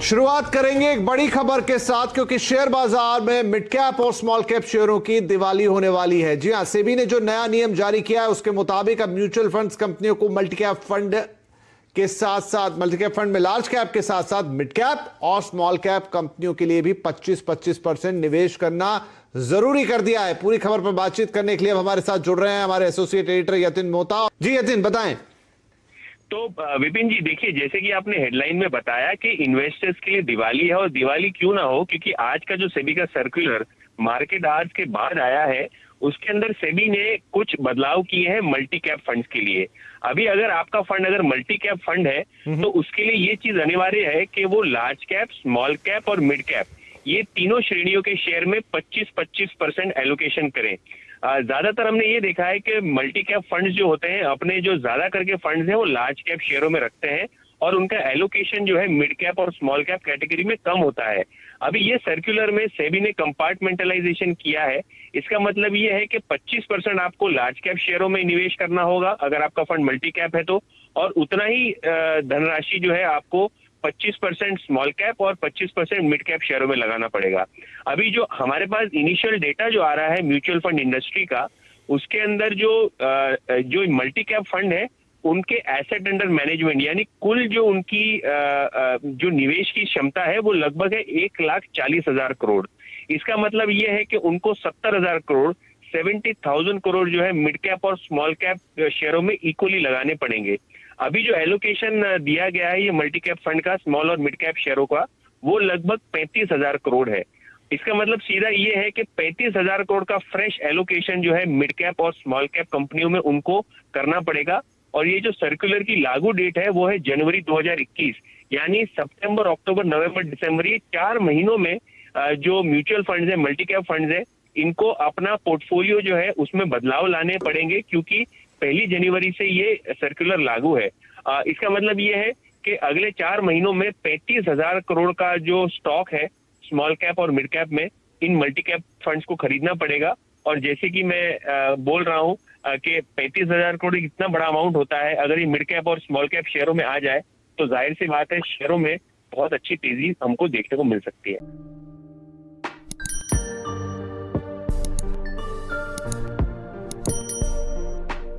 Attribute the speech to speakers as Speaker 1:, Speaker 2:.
Speaker 1: शुरुआत करेंगे एक बड़ी खबर के साथ, क्योंकि शेयर बाजार में मिड कैप और स्मॉल कैप शेयरों की दिवाली होने वाली है। जी हां, सेबी ने जो नया नियम जारी किया है उसके मुताबिक अब म्यूचुअल फंड्स कंपनियों को मल्टी कैप फंड के साथ साथ, मल्टी कैप फंड में लार्ज कैप के साथ साथ मिड कैप और स्मॉल कैप कंपनियों के लिए भी 25% निवेश करना जरूरी कर दिया है। पूरी खबर पर बातचीत करने के लिए अब हमारे साथ जुड़ रहे हैं हमारे एसोसिएट एडिटर यतिन मोहता। जी यतिन, बताएं।
Speaker 2: तो विपिन जी, देखिए, जैसे कि आपने हेडलाइन में बताया कि इन्वेस्टर्स के लिए दिवाली है, और दिवाली क्यों ना हो, क्योंकि आज का जो सेबी का सर्कुलर मार्केट आज के बाद आया है, उसके अंदर सेबी ने कुछ बदलाव किए हैं मल्टी कैप फंड्स के लिए। अभी अगर आपका फंड अगर मल्टी कैप फंड है तो उसके लिए ये चीज अनिवार्य है कि वो लार्ज कैप, स्मॉल कैप और मिड कैप, ये तीनों श्रेणियों के शेयर में 25-25% एलोकेशन करें। ज्यादातर हमने ये देखा है कि मल्टी कैप फंड्स जो होते हैं, अपने जो ज्यादा करके फंड्स हैं वो लार्ज कैप शेयरों में रखते हैं, और उनका एलोकेशन जो है मिड कैप और स्मॉल कैप कैटेगरी में कम होता है। अभी ये सर्कुलर में सेबी ने कंपार्टमेंटलाइजेशन किया है। इसका मतलब ये है कि 25% आपको लार्ज कैप शेयरों में निवेश करना होगा अगर आपका फंड मल्टी कैप है तो, और उतना ही धनराशि जो है आपको 25% स्मॉल कैप और 25% मिड कैप शेयरों में लगाना पड़ेगा। अभी जो हमारे पास इनिशियल डेटा जो आ रहा है म्यूचुअल फंड इंडस्ट्री का, उसके अंदर जो मल्टी कैप फंड है उनके एसेट अंडर मैनेजमेंट, यानी कुल जो उनकी जो निवेश की क्षमता है वो लगभग है 1,40,000 करोड़। इसका मतलब ये है कि उनको 70,000 करोड़, 70,000 करोड़ जो है मिड कैप और स्मॉल कैप शेयरों में इक्वली लगाने पड़ेंगे। अभी जो एलोकेशन दिया गया है ये मल्टी कैप फंड का स्मॉल और मिड कैप शेयरों का, वो लगभग 35,000 करोड़ है। इसका मतलब सीधा ये है कि 35,000 करोड़ का फ्रेश एलोकेशन जो है मिड कैप और स्मॉल कैप कंपनियों में उनको करना पड़ेगा। और ये जो सर्कुलर की लागू डेट है वो है जनवरी 2021, यानी सितंबर, अक्टूबर, नवंबर, दिसंबर, ये 4 महीनों में जो म्यूचुअल फंड्स है, मल्टी कैप फंड्स है, इनको अपना पोर्टफोलियो जो है उसमें बदलाव लाने पड़ेंगे, क्योंकि 1 जनवरी से ये सर्कुलर लागू है। इसका मतलब ये है कि अगले 4 महीनों में 35,000 करोड़ का जो स्टॉक है स्मॉल कैप और मिड कैप में, इन मल्टी कैप फंड्स को खरीदना पड़ेगा। और जैसे कि मैं बोल रहा हूँ कि 35,000 करोड़ इतना बड़ा अमाउंट होता है, अगर ये मिड कैप और स्मॉल कैप शेयरों में आ जाए तो जाहिर सी बात है शेयरों में बहुत अच्छी तेजी हमको देखने को मिल सकती है।